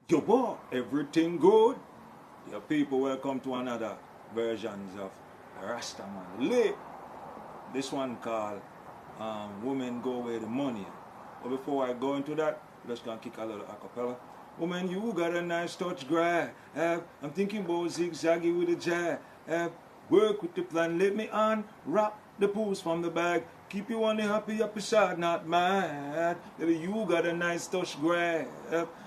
Yo, boy, everything good? Your people, welcome to another versions of Rastaman Lit. This one called Women Go Where the Money. But before I go into that, let's go and kick a little acapella. Woman, you got a nice touch, grab. I'm thinking about zigzaggy with a jab. Work with the plan, let me unwrap the pools from the bag. Keep you on the happy side, not mad. Baby, you got a nice touch, grab.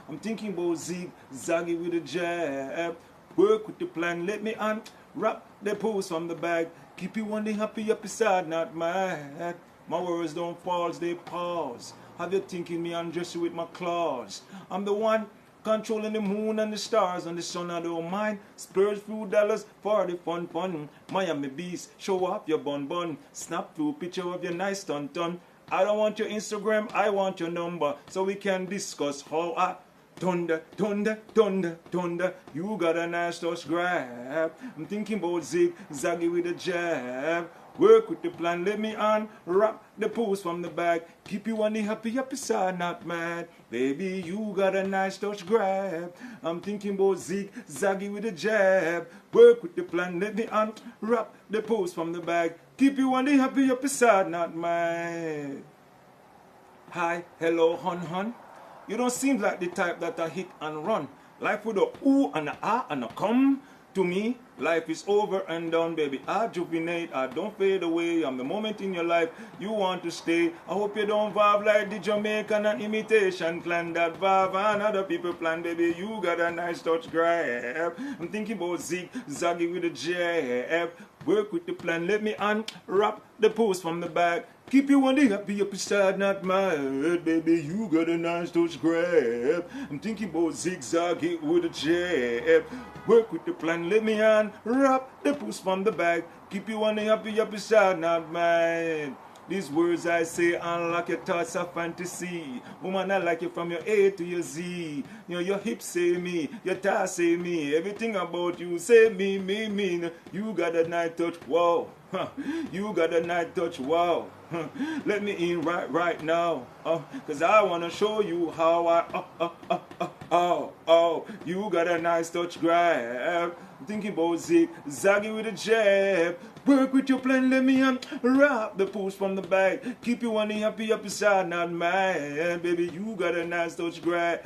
I'm thinking about zigzaggy with a jab. Work with the plan, let me unwrap the pools from the bag. Keep you on the happy side, not mad. My words don't fall, they pause. Have you thinking me undress you with my claws? I'm the one controlling the moon and the stars and the sun. I don't mind. Splurge few dollars for the fun. Miami Beast, show off your bun. Snap through picture of your nice ton. I don't want your Instagram, I want your number so we can discuss how I thunder. You got a nice touch, grab. I'm thinking about zigzaggy with a jab. Work with the plan, let me unwrap the pools from the bag. Keep you on the happy side, not mad. Baby, you got a nice touch, grab. I'm thinking about zigzaggy with a jab. Work with the plan, let me unwrap the pools from the bag. Keep you on the happy side, not mad. Hi, hello, hun. You don't seem like the type that I hit and run. Life with a ooh and a ah and a come. To me, life is over and done, baby. I juvenate, I don't fade away. I'm the moment in your life you want to stay. I hope you don't vibe like the Jamaican and imitation clan that vibe and other people plan, baby. You got a nice touch, grab. I'm thinking about zigzaggy with a jab. Work with the plan, let me unwrap the post from the back. Keep you on the happy side, not mad, baby. You got a nice touch, grab. I'm thinking about zigzaggy with a jab. Work with the plan, let me unwrap the post from the back. Keep you on the happy side, not mad. These words I say unlock your thoughts of fantasy. Woman, I like you from your A to your Z. You know, your hips say me, your thighs say me. Everything about you say me. You got a nice touch, wow. You got a nice touch, wow. Let me in right now. Cause I wanna show you how you got a nice touch, grab. I'm thinking about zigzaggy with a jab. Work with your plan, let me unwrap the pools from the bag. Keep you on the happy side, not mad. Baby, you got a nice touch, grab.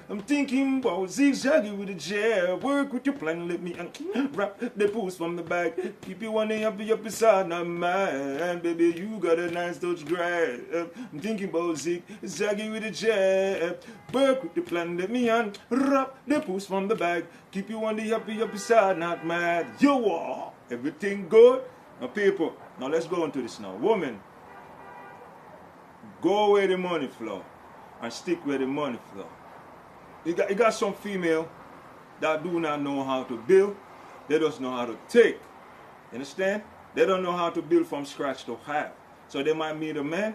I'm thinking about zigzaggy with a jab. Work with your plan, let me unwrap the pools from the bag. Keep you on the happy side, not mad. Baby, you got a nice touch, grab. I'm thinking about zigzaggy with a jab. Work with the plan, let me unwrap the pools from the bag. Keep you on the happy side, not mad. Yo, everything good? Now, people, now let's go into this now. Woman, go where the money flow and stick where the money flow. You got some female that do not know how to build. They just know how to take. You understand? They don't know how to build from scratch to have. So they might meet a man,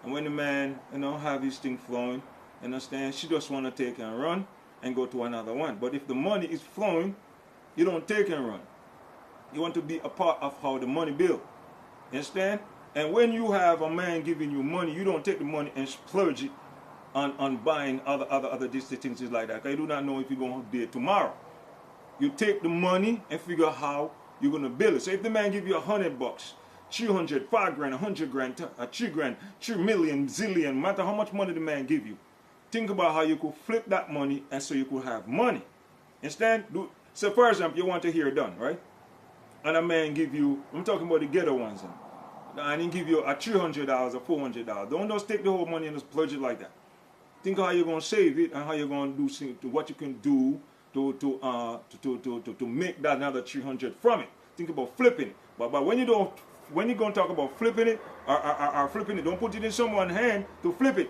and when the man, have his thing flowing, you understand? She just want to take and run and go to another one. But if the money is flowing, you don't take and run. You want to be a part of how the money build. You understand? And when you have a man giving you money, you don't take the money and splurge it on buying other things like that. Because you do not know if you're going to be it tomorrow. You take the money and figure out how you're going to build it. So if the man give you $100, 300, 5 grand, 100 grand, 3 grand, 3 million, zillion, no matter how much money the man give you, think about how you could flip that money and so you could have money. Understand? So for example, you want your hair done, right? And a man give you, I'm talking about the ghetto ones, and he give you a $300 or $400. Don't just take the whole money and just splurge it like that. Think how you're gonna save it and how you're gonna do what you can do to make that another 300 from it. Think about flipping it. But when you're gonna talk about flipping it or flipping it, don't put it in someone's hand to flip it.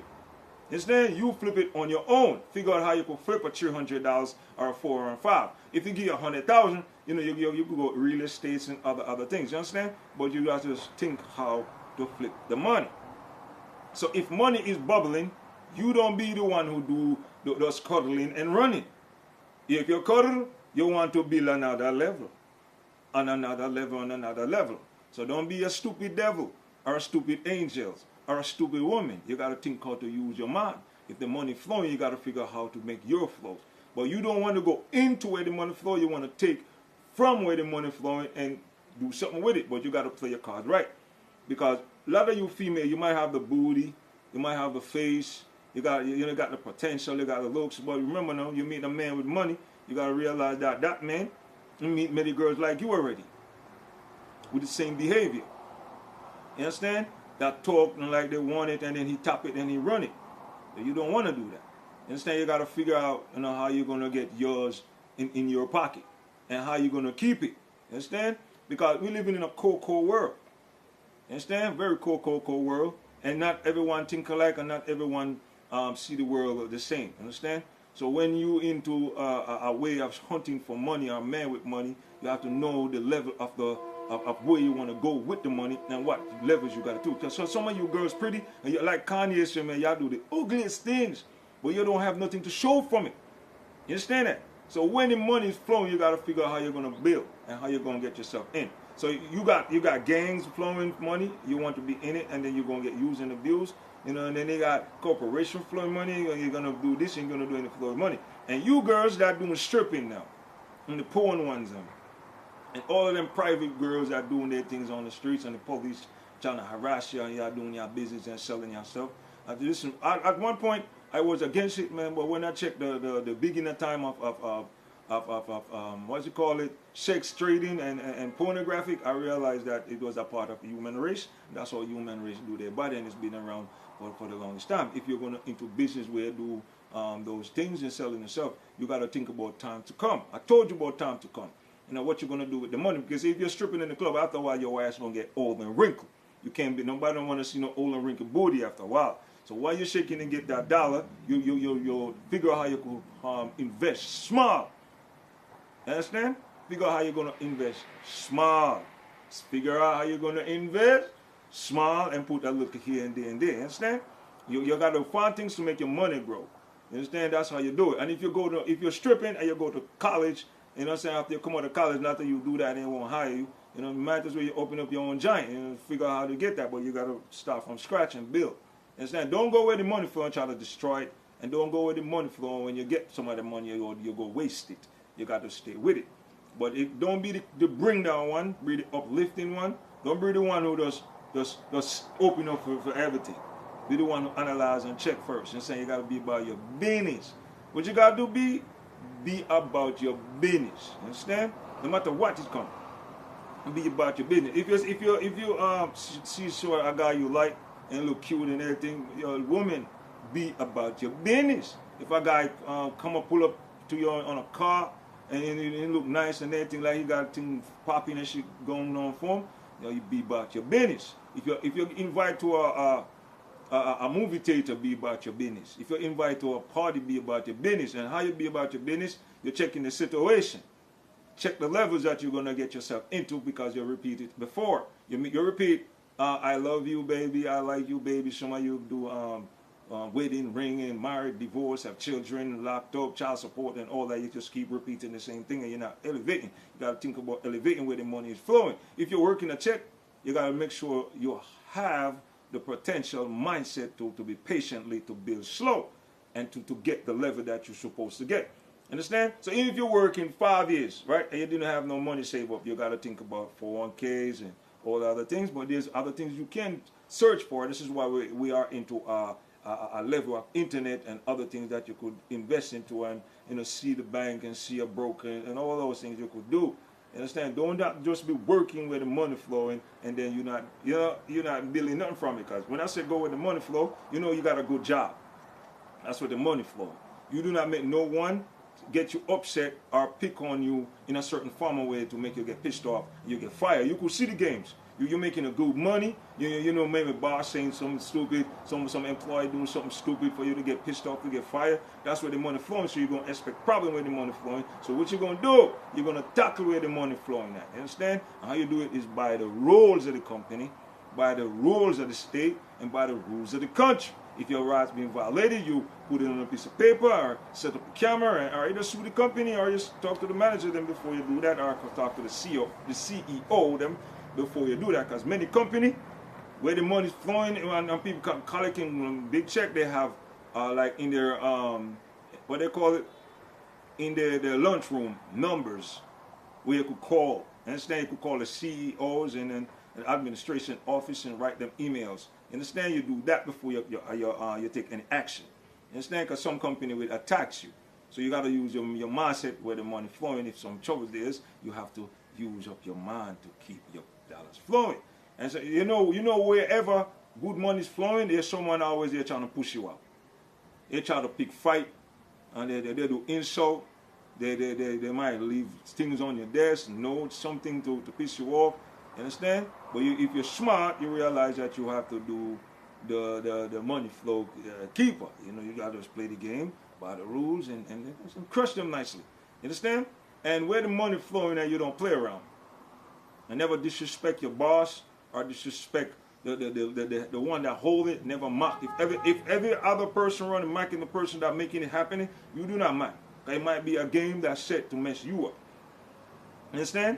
Instead, you flip it on your own. Figure out how you could flip a $300 or a 4 or a 5. If you give you 100,000, you could go real estate and other things. You understand? But you have to just think how to flip the money. So if money is bubbling, you don't be the one who do those cuddling and running. If you cuddle, you want to build another level, on another level, on another level. So don't be a stupid devil or a stupid angel or a stupid woman. You got to think how to use your mind. If the money flowing, you got to figure out how to make your flow. But you don't want to go into where the money flow. You want to take from where the money flowing and do something with it. But you got to play your cards right. Because a lot of you female, you might have the booty, you might have the face, you got the potential, you got the looks. But remember now, you meet a man with money, you got to realize that that man, you meet many girls like you already with the same behavior. You understand? That talk like they want it, and then he tap it and he run it. You don't want to do that. You understand? You got to figure out, how you're going to get yours in your pocket and how you're going to keep it. You understand? Because we're living in a cold world. You understand? Very cold world. And not everyone think alike, and not everyone see the world the same. Understand? So when you into a way of hunting for money, or a man with money, you have to know the level of where you want to go with the money and what levels you got to do. So some of you girls pretty, and you like Kanye said, man, y'all do the ugliest things, but you don't have nothing to show from it. You understand that? So when the money is flowing, you got to figure out how you're going to build and how you're going to get yourself in. So you got gangs flowing money, you want to be in it, and then you're going to get used and abused. And then they got corporation flowing money, you're going to do this, and you're going to do any flowing money. And you girls that doing stripping now, and the porn ones, and all of them private girls that doing their things on the streets, and the police trying to harass you, and y'all doing your business and selling yourself. Listen, at one point, I was against it, man, but when I checked the beginning time of what's it called, sex trading and pornographic, I realized that it was a part of the human race. That's how human race do their body, and it's been around for the longest time. If you're going into business where you do those things and selling yourself, you got to think about time to come. I told you about time to come. What you're going to do with the money, because if you're stripping in the club, after a while your ass going to get old and wrinkled. You can't be, nobody don't want to see no old and wrinkled booty after a while. So while you're shaking and get that dollar, you'll figure out how you could invest small. Understand? Figure out how you're going to invest small. Figure out how you're going to invest small and put a little here and there and there. Understand? You got to find things to make your money grow. You understand? That's how you do it. And if you're stripping and you go to college, you know what I'm saying, after you come out of college, not that you do that and they won't hire you. You might as well you open up your own giant and figure out how to get that, but you got to start from scratch and build. Understand? Don't go where the money flow and try to destroy it, and don't go where the money flow. When you get some of the money, you go waste it. You got to stay with it. But don't be the bring down one, be the uplifting one. Don't be the one who just open up for everything. Be the one who analyze and check first. And saying you got to be about your business. What you got to do, be about your business. Understand? No matter what it comes, be about your business. If you see a guy you like and look cute and everything, your woman, be about your business. If a guy come up, pull up to you on a car and he look nice and everything, like he got things popping and shit going on for him, you be about your business. If you invite to a movie theater, be about your business. If you're invited to a party, be about your business. And how you be about your business, you're checking the situation. Check the levels that you're going to get yourself into, because you repeated before. You repeat, I love you, baby, I like you, baby. Some of you do wedding, ringing, married, divorce, have children, locked up, child support, and all that. You just keep repeating the same thing, and you're not elevating. You got to think about elevating where the money is flowing. If you're working a check, you got to make sure you have the potential mindset to be patiently, to build slow, and to get the level that you're supposed to get. Understand? So even if you're working 5 years, right, and you didn't have no money saved up, you got to think about 401ks and all the other things. But there's other things you can search for. This is why we are into a level of internet and other things that you could invest into, and see the bank and see a broker and all those things you could do. You understand? Don't just be working where the money flowing, and then you're not building nothing from it. Because when I say go where the money flow, you got a good job. That's where the money flow. You do not make no one get you upset or pick on you in a certain form of way to make you get pissed off. You get fired. You could see the games. You're making a good money. Maybe boss saying something stupid, some employee doing something stupid for you to get pissed off, to get fired. That's where the money flowing. So you're going to expect problem where the money flowing. So what you're going to do, you're going to tackle where the money flowing at. You understand? And how you do it is by the rules of the company, by the rules of the state, and by the rules of the country. If your rights being violated, you put it on a piece of paper or set up a camera, or either sue the company or just talk to the manager them before you do that, or talk to the CEO them before you do that. Because many companies where the money is flowing and people collecting big check, they have like in their what they call it, in the lunchroom numbers where you could call. Understand? You could call the CEOs and then the administration office and write them emails. Understand? You do that before you take any action. Understand? Because some company will attack you. So you got to use your mindset where the money flowing. If some trouble there is, you have to use up your mind to keep your dollars flowing. And so you know wherever good money is flowing, there's someone always there trying to push you out. They try to pick fight, and they do insult. They might leave things on your desk, notes, something to piss you off. You understand? But if you're smart, you realize that you have to do the money flow keeper. You know, you got to just play the game by the rules and crush them nicely. You understand? And where the money flowing, and you don't play around. And never disrespect your boss or disrespect the one that hold it. Never mock. If every other person running mocking the person that making it happening, you do not mock. It might be a game that's set to mess you up. Understand?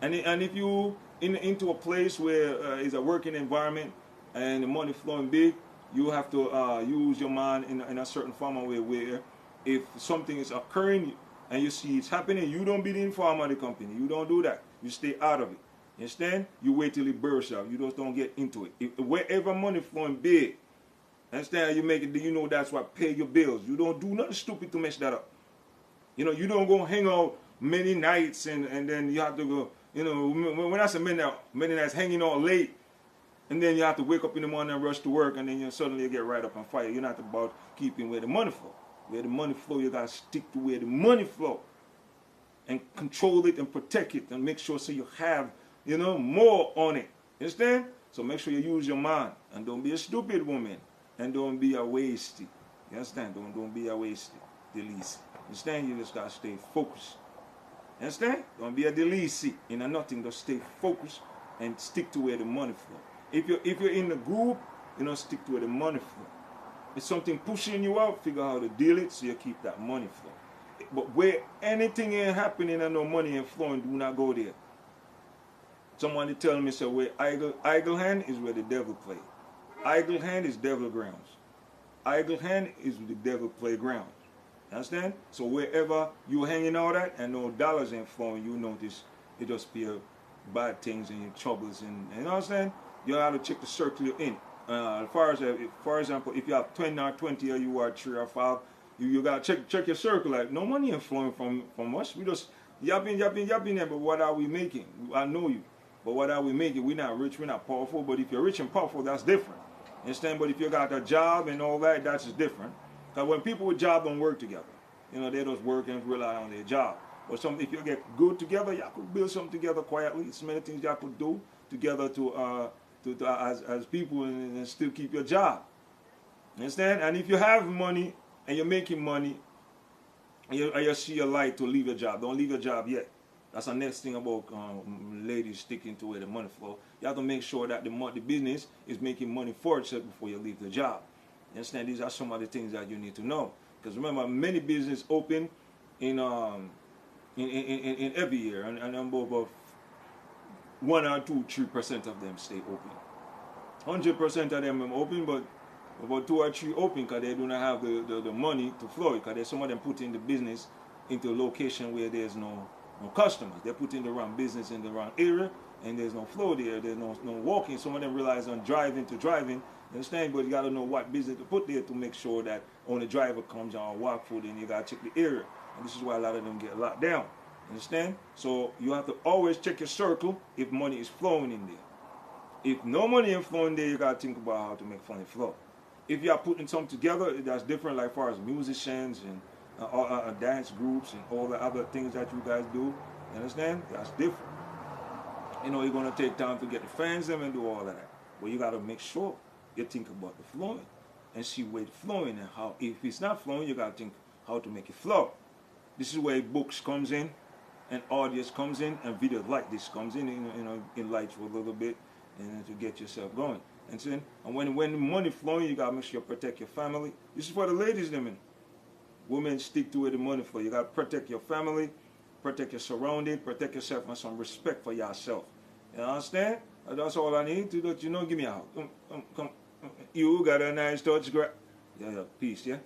And if you into a place where it's a working environment and the money flowing big, you have to use your mind in a certain form of way where if something is occurring and you see it's happening, you don't be the informer of the company. You don't do that. You stay out of it. You understand? You wait till it bursts out. You just don't get into it. Wherever money flowing big, understand? You make it. You know that's what pay your bills. You don't do nothing stupid to mess that up. You know, you don't go hang out many nights and then you have to go. You know, when I say many nights hanging out late, and then you have to wake up in the morning and rush to work, and then you suddenly get right up and fire. You're not about keeping where the money flow. Where the money flow, you gotta stick to where the money flow, and control it and protect it, and make sure so you have, you know, more on it. You understand? So make sure you use your mind, and don't be a stupid woman, and don't be a wasted. You understand? Don't be a wasted. Delisi. You understand? You just gotta stay focused. You understand? Don't be a delisi in a nothing. Just stay focused and stick to where the money flow. If you're in the group, you know, stick to where the money flow. If something pushing you out, figure out how to deal it so you keep that money flow. But where anything ain't happening and no money ain't flowing, do not go there. Someone tell me, so where idle hand is where the devil play. Idle hand is devil grounds. Idle hand is the devil playground. Understand? So wherever you hanging out at and no dollars ain't flowing, you notice it just be bad things and your troubles and you know what I'm saying? You have to check the circle you're in. For example, if you have 10 or 20 or you are 3 or 5, you gotta check your circle. Like no money ain't flowing from us. We just yapping there, but what are we making? I know you. But what are we making? We're not rich, we're not powerful, but if you're rich and powerful, that's different. Understand? But if you got a job and all that, that's just different. Because when people with job don't work together, you know, they just work and rely on their job. But if you get good together, y'all could build something together quietly. So many things y'all could do together as people and still keep your job. Understand? And if you have money and you're making money and you see a light to leave your job, don't leave your job yet. That's the next thing about ladies sticking to where the money flow. You have to make sure that the business is making money for itself before you leave the job. You understand? These are some of the things that you need to know. Because remember, many businesses open in every year, and about 1 or 2, 3% of them stay open. 100% of them are open, but about 2 or 3 open because they do not have the money to flow. Because some of them put in the business into a location where there's no customers. They're putting the wrong business in the wrong area, and there's no flow there. There's no walking. Some of them relies on driving. You understand? But you got to know what business to put there to make sure that when the driver comes on walk food, and you got to check the area. And this is why a lot of them get locked down. Understand? So you have to always check your circle if money is flowing in there. If no money is flowing there, you got to think about how to make money flow. If you are putting something together, that's different, like far as musicians and dance groups and all the other things that you guys do. You understand? That's different. You know, you're going to take time to get the fans them and do all of that. But you got to make sure you think about the flowing and see where it's flowing and how. If it's not flowing, you got to think how to make it flow. This is where books comes in, and audience comes in, and videos like this comes in, enlighten you a little bit, and to get yourself going. And when the money flowing, you got to make sure you protect your family. This is for the ladies, women. Women stick to where the money flow. You got to protect your family, protect your surrounding, protect yourself, and some respect for yourself. You understand? That's all I need to do. You know, give me a hug. Come. You got a nice touch, yeah, peace, yeah.